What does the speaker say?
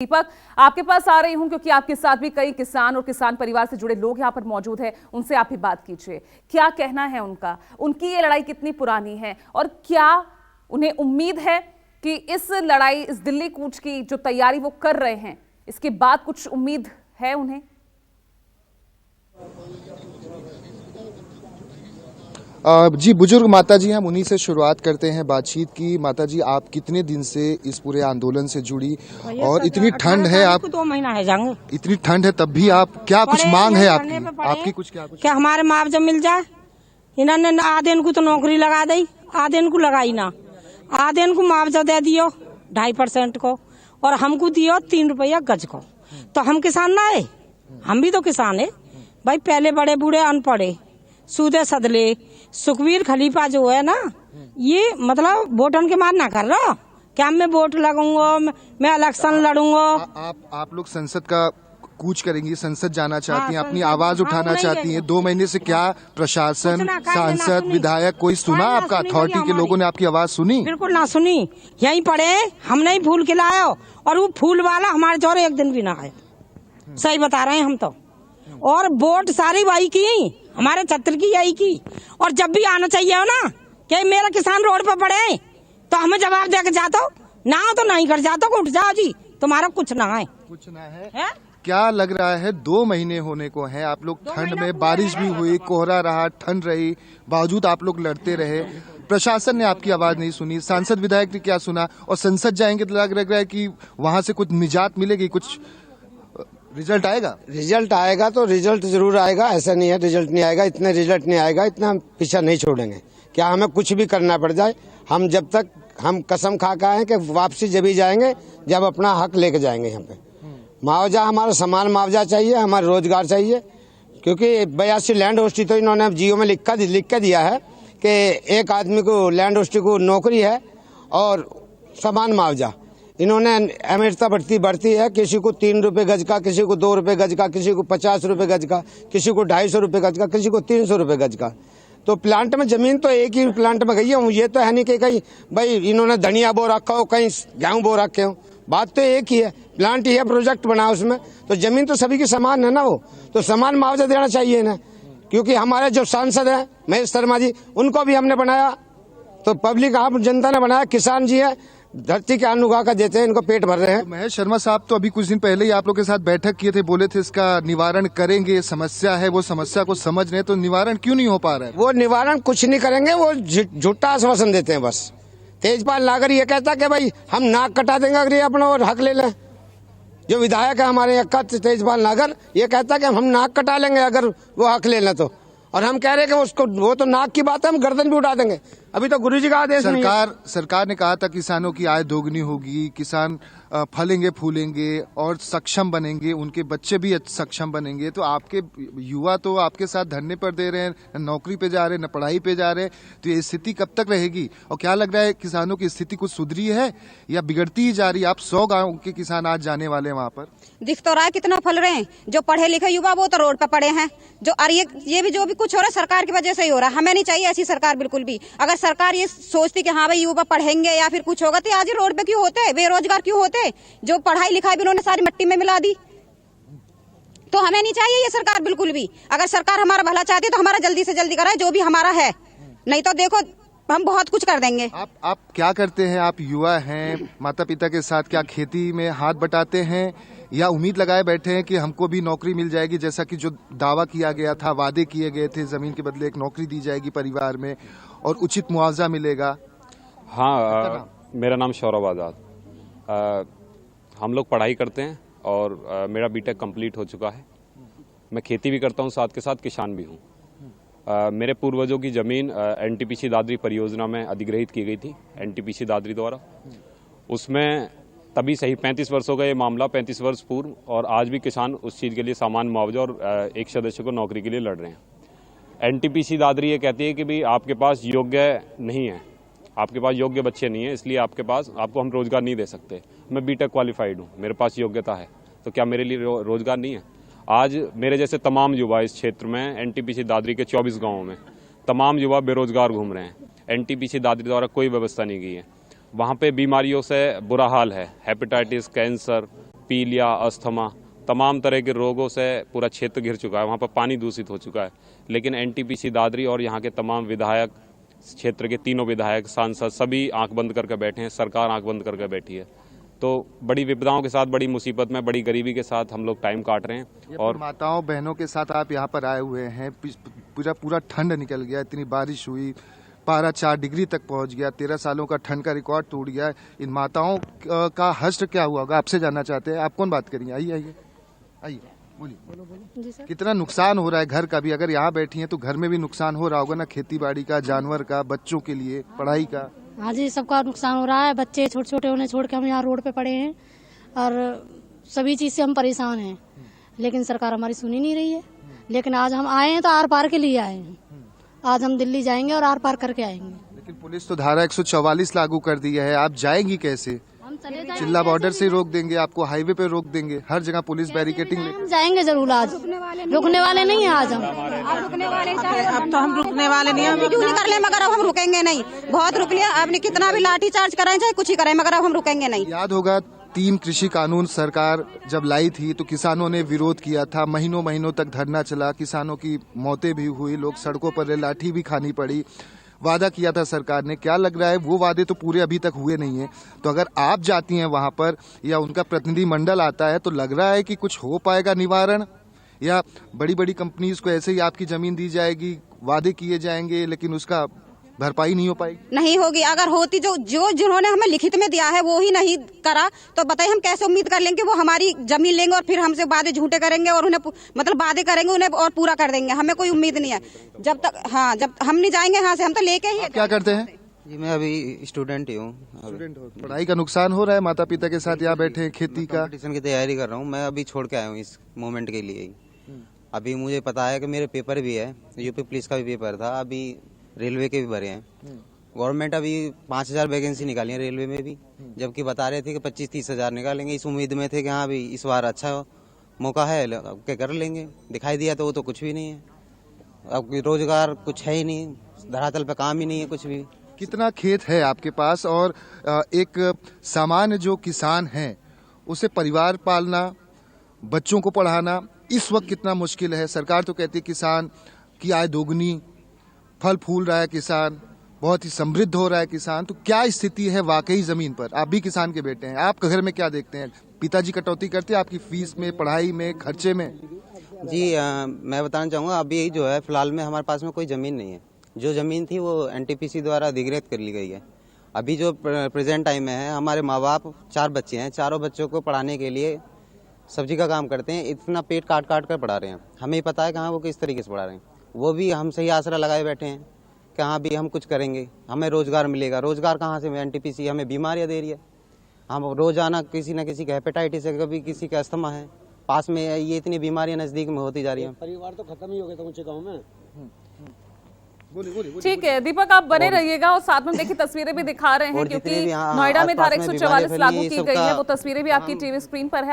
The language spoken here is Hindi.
दीपक, आपके पास आ रही हूं क्योंकि आपके साथ भी कई किसान और किसान परिवार से जुड़े लोग यहां पर मौजूद हैं। उनसे आप भी बात कीजिए, क्या कहना है उनका, उनकी ये लड़ाई कितनी पुरानी है और क्या उन्हें उम्मीद है कि इस लड़ाई, इस दिल्ली कूच की जो तैयारी वो कर रहे हैं, इसके बाद कुछ उम्मीद है उन्हें? जी बुजुर्ग माता जी, हम उन्हीं से शुरुआत करते हैं बातचीत की। माता जी, आप कितने दिन से इस पूरे आंदोलन से जुड़ी और इतनी ठंड है, आप 2 महीना है जाऊंगे, इतनी ठंड है तब भी आप क्या कुछ मांग है आपकी कुछ क्या हमारे मुआवजा मिल जाए। इन्होंने आधे को तो नौकरी लगा दी, आधे को लगाई ना, आधे को मुआवजा दे दियो 2.5% को और हमको दियो 3 रुपया गज को। तो हम किसान ना है, हम भी तो किसान है भाई। पहले बड़े बूढ़े अनपढ़े सूदे सदले सुखबीर खलीफा जो है ना, ये मतलब वोटन के मार ना कर रहा क्या, मैं वोट लगूंगा, मैं इलेक्शन लड़ूंगा। आप लोग संसद का कूच करेंगी, संसद जाना चाहती हैं, अपनी आवाज उठाना चाहती हैं। 2 महीने से क्या प्रशासन, सांसद, विधायक कोई सुना आपका? अथॉरिटी के लोगों ने आपकी आवाज सुनी? बिल्कुल ना सुनी। यहीं पड़े, हम नहीं फूल खिलाए और वो फूल वाला हमारे जोरे एक दिन भी ना आए। सही बता रहे हैं हम तो। और वोट सारी वही की, हमारे छत्र की यही की। और जब भी आना चाहिए हो ना कि मेरा किसान रोड पर पड़े तो हमें जवाब दे के जाता हो ना, तो नहीं कर जाता, उठ जाओ जी, तुम्हारा कुछ ना है, कुछ ना है। क्या लग रहा है 2 महीने होने को है, आप लोग ठंड में, बारिश भी हुई, कोहरा रहा, ठंड रही, बावजूद आप लोग लड़ते रहे। प्रशासन ने आपकी आवाज नहीं सुनी, सांसद विधायक ने क्या सुना? और संसद जाएंगे तो लग रहा है कि वहां से कुछ निजात मिलेगी, कुछ रिजल्ट आएगा? रिजल्ट आएगा तो रिजल्ट जरूर आएगा, ऐसा नहीं है रिजल्ट नहीं आएगा। इतने रिजल्ट नहीं आएगा, इतना हम पीछा नहीं छोड़ेंगे। क्या हमें कुछ भी करना पड़ जाए, हम जब तक, हम कसम खा के आए कि वापसी जब ही जाएंगे जब अपना हक लेके जाएंगे। यहाँ पे मुआवजा, हमारा समान मुआवजा चाहिए, हमारा रोजगार चाहिए। क्योंकि 82 लैंड होस्टी तो इन्होंने जियो में लिख के दिया है कि एक आदमी को लैंड होस्टी को नौकरी है और समान मुआवजा। इन्होंने अमृता बढ़ती है, किसी को 3 रुपए गज का, किसी को 2 रुपए गज का, किसी को 50 रुपए गज का, किसी को 250 रुपए गज का, किसी को 300 रुपए गज का। तो प्लांट में जमीन तो एक ही प्लांट में गई है। ये तो है नहीं कि कहीं भाई इन्होंने धनिया बो रखा हो, कहीं गेहूं बो रखे हो। बात तो एक ही है, प्लांट ही है, प्रोजेक्ट बना उसमें, तो जमीन तो सभी की समान है ना। वो तो समान मुआवजा देना चाहिए ना। क्योंकि हमारे जो सांसद है महेश शर्मा जी, उनको भी हमने बनाया, तो पब्लिक आम जनता ने बनाया। किसान जी है, धरती के अन्न उगा कर देते हैं, इनको पेट भर रहे हैं। तो महेश शर्मा साहब तो अभी कुछ दिन पहले ही आप लोग के साथ बैठक किए थे, बोले थे इसका निवारण करेंगे, समस्या है, वो समस्या को समझ रहे हैं, तो निवारण क्यों नहीं हो पा रहा है? वो निवारण कुछ नहीं करेंगे, वो झूठा आश्वासन देते हैं बस। तेजपाल नागर ये कहता कि भाई हम नाक कटा देंगे अगर ये अपना और हक ले लें। जो विधायक है हमारे यहाँ का तेजपाल नागर, ये कहता कि हम नाक कटा लेंगे अगर वो हक ले लें तो। और हम कह रहे हैं कि उसको, वो तो नाक की बात है, हम गर्दन भी उठा देंगे। अभी तो गुरुजी का आदेश नहीं है। सरकार ने कहा था किसानों की आय दोगुनी होगी, किसान फलेंगे फूलेंगे और सक्षम बनेंगे, उनके बच्चे भी सक्षम बनेंगे। तो आपके युवा तो आपके साथ धरने पर दे रहे हैं, न नौकरी पे जा रहे हैं, न पढ़ाई पे जा रहे हैं। तो ये स्थिति कब तक रहेगी? और क्या लग रहा है किसानों की स्थिति कुछ सुधरी है या बिगड़ती ही जा रही है? आप 100 गाँव के किसान आज जाने वाले हैं वहाँ पर। दिख तो रहा है कितना फल रहे हैं। जो पढ़े लिखे युवा वो तो रोड पर पड़े हैं। जो और ये भी जो भी कुछ हो रहा है सरकार की वजह से ही हो रहा है। हमें नहीं चाहिए ऐसी सरकार बिल्कुल भी। अगर सरकार ये सोचती कि हाँ भाई युवा पढ़ेंगे या फिर कुछ होगा, तो आज रोड पे क्यों होते, बेरोजगार क्यों होते? जो पढ़ाई लिखाई भी उन्होंने सारी मिट्टी में मिला दी। तो हमें नहीं चाहिए ये सरकार बिल्कुल भी। अगर सरकार हमारा भला चाहती है तो हमारा जल्दी से जल्दी कराए जो भी हमारा है, नहीं तो देखो हम बहुत कुछ कर देंगे। आप क्या करते हैं? आप युवा हैं, माता पिता के साथ क्या खेती में हाथ बटाते हैं या उम्मीद लगाए बैठे हैं कि हमको भी नौकरी मिल जाएगी, जैसा कि जो दावा किया गया था, वादे किए गए थे, जमीन के बदले एक नौकरी दी जाएगी परिवार में और उचित मुआवजा मिलेगा? हाँ, मेरा नाम सौरभ आजाद। हम लोग पढ़ाई करते हैं और मेरा बीटेक कंप्लीट हो चुका है। मैं खेती भी करता हूँ, साथ के साथ किसान भी हूँ। मेरे पूर्वजों की ज़मीन एनटीपीसी दादरी परियोजना में अधिग्रहित की गई थी, एनटीपीसी दादरी द्वारा। उसमें तभी सही 35 वर्षों का ये मामला, 35 वर्ष पूर्व, और आज भी किसान उस चीज़ के लिए सामान्य मुआवजा और एक सदस्य को नौकरी के लिए लड़ रहे हैं। एनटीपीसी दादरी ये कहती है कि भाई आपके पास योग्य नहीं है, आपके पास योग्य बच्चे नहीं है, इसलिए आपको हम रोजगार नहीं दे सकते। मैं बीटेक क्वालिफाइड हूँ, मेरे पास योग्यता है, तो क्या मेरे लिए रोजगार नहीं है? आज मेरे जैसे तमाम युवा इस क्षेत्र में, एनटीपीसी दादरी के 24 गाँवों में तमाम युवा बेरोजगार घूम रहे हैं। एनटीपीसी दादरी द्वारा कोई व्यवस्था नहीं की है। वहाँ पे बीमारियों से बुरा हाल है। हेपेटाइटिस, कैंसर, पीलिया, अस्थमा, तमाम तरह के रोगों से पूरा क्षेत्र घिर चुका है। वहाँ पर पानी दूषित हो चुका है। लेकिन एनटीपीसी दादरी और यहाँ के तमाम विधायक, क्षेत्र के तीनों विधायक, सांसद सभी आंख बंद करके बैठे हैं। सरकार आंख बंद करके बैठी है। तो बड़ी विपदाओं के साथ, बड़ी मुसीबत में, बड़ी गरीबी के साथ हम लोग टाइम काट रहे हैं। और माताओं बहनों के साथ आप यहाँ पर आए हुए हैं। पूरा ठंड निकल गया, इतनी बारिश हुई, पारा 4 डिग्री तक पहुंच गया, 13 सालों का ठंड का रिकॉर्ड टूट गया। इन माताओं का हश्र क्या हुआ होगा, आपसे जानना चाहते हैं। आप कौन बात करेंगे? आइए आइए आइए, बोलिए। कितना नुकसान हो रहा है घर का भी? अगर यहाँ बैठी हैं तो घर में भी नुकसान हो रहा होगा ना, खेती बाड़ी का, जानवर का, बच्चों के लिए पढ़ाई का। हाँ जी, सबका नुकसान हो रहा है। बच्चे छोटे छोटे उन्हें छोड़ के हम यहाँ रोड पे पड़े हैं और सभी चीज से हम परेशान हैं, लेकिन सरकार हमारी सुनी नहीं रही है। लेकिन आज हम आए हैं तो आर पार के लिए आए हैं। आज हम दिल्ली जाएंगे और आर पार करके आएंगे। लेकिन पुलिस तो धारा 144 लागू कर दी है, आप जाएंगी कैसे? हम चले जाएंगे, चिल्ला बॉर्डर से रोक देंगे आपको, हाईवे पे रोक देंगे, हर जगह पुलिस बैरिकेटिंग। हम जाएंगे जरूर। आज रुकने वाले नहीं है। आज हम अब तो हम रुकने वाले नहीं, हम क्यों नहीं कर ले, मगर अब हम रुकेंगे नहीं। बहुत रुक लिया आपने, कितना भी लाठी चार्ज कराएं चाहे कुछ ही करें, मगर अब हम रुकेंगे नहीं। याद होगा 3 कृषि कानून सरकार जब लाई थी तो किसानों ने विरोध किया था, महीनों महीनों तक धरना चला, किसानों की मौतें भी हुई, लोग सड़कों पर लाठी भी खानी पड़ी। वादा किया था सरकार ने, क्या लग रहा है वो वादे तो पूरे अभी तक हुए नहीं है। तो अगर आप जाती हैं वहां पर या उनका प्रतिनिधि मंडल आता है तो लग रहा है कि कुछ हो पाएगा निवारण, या बड़ी बड़ी कंपनीज को ऐसे ही आपकी जमीन दी जाएगी, वादे किए जाएंगे लेकिन उसका भरपाई नहीं हो पाएगी? नहीं होगी। अगर होती, जो जिन्होंने हमें लिखित में दिया है वो ही नहीं करा तो बताइए हम कैसे उम्मीद कर लेंगे वो हमारी जमीन लेंगे और फिर हमसे वादे झूठे करेंगे और उन्हें मतलब वादे करेंगे उन्हें और पूरा कर देंगे। हमें कोई उम्मीद नहीं है जब तक, हाँ, जब हम नहीं जाएंगे यहाँ से। हम तो लेके ही। क्या करते हैं? जी मैं अभी स्टूडेंट ही हूँ। पढ़ाई का नुकसान हो रहा है, माता पिता के साथ यहाँ बैठे हैं, खेती का कंपटीशन की तैयारी कर रहा हूँ। मैं अभी छोड़ के आया हूँ इस मोमेंट के लिए ही। अभी मुझे पता है कि मेरे पेपर भी है, यूपी पुलिस का भी पेपर था, अभी रेलवे के भी भरे हैं। गवर्नमेंट अभी 5000 वैकेंसी निकाली है रेलवे में भी, जबकि बता रहे थे कि 25-30 हजार निकालेंगे। इस उम्मीद में थे कि हाँ अभी इस बार अच्छा मौका है, क्या कर लेंगे। दिखाई दिया तो वो तो कुछ भी नहीं है। अब रोजगार कुछ है ही नहीं, धरातल पे काम ही नहीं है कुछ भी। कितना खेत है आपके पास? और एक सामान्य जो किसान है उसे परिवार पालना, बच्चों को पढ़ाना इस वक्त कितना मुश्किल है? सरकार तो कहती है किसान की आय दोगुनी, फल फूल रहा है किसान, बहुत ही समृद्ध हो रहा है किसान। तो क्या स्थिति है वाकई जमीन पर? आप भी किसान के बेटे हैं, आप घर में क्या देखते हैं? पिताजी कटौती करते हैं आपकी फीस में, पढ़ाई में, खर्चे में? जी मैं बताना चाहूँगा, अभी जो है फिलहाल में हमारे पास में कोई ज़मीन नहीं है। जो ज़मीन थी वो एनटीपीसी द्वारा अधिग्रहित कर ली गई है। अभी जो प्रेजेंट टाइम में है, हमारे माँ बाप 4 बच्चे हैं, चारों बच्चों को पढ़ाने के लिए सब्जी का काम करते हैं, इतना पेट काट काट कर पढ़ा रहे हैं। हमें पता है कहाँ वो किस तरीके से पढ़ा रहे हैं। वो भी हम सही आसरा लगाए बैठे हैं कि हाँ भी हम कुछ करेंगे, हमें रोजगार मिलेगा। रोजगार कहाँ से? एनटीपीसी हमें बीमारियाँ दे रही है। हम रोजाना किसी न किसी का हेपेटाइटिस है, कभी किसी का अस्थमा है, पास में ये इतनी बीमारियां नजदीक में होती जा रही हैं। परिवार तो खत्म ही हो गया था ऊंचे गाँव में। ठीक है दीपक, आप बने रहिएगा और साथ में देखिए तस्वीरें भी दिखा रहे हैं, क्योंकि नोएडा में धारा 144 लागू की गई है। वो तस्वीरें भी आपकी टीवी स्क्रीन पर है।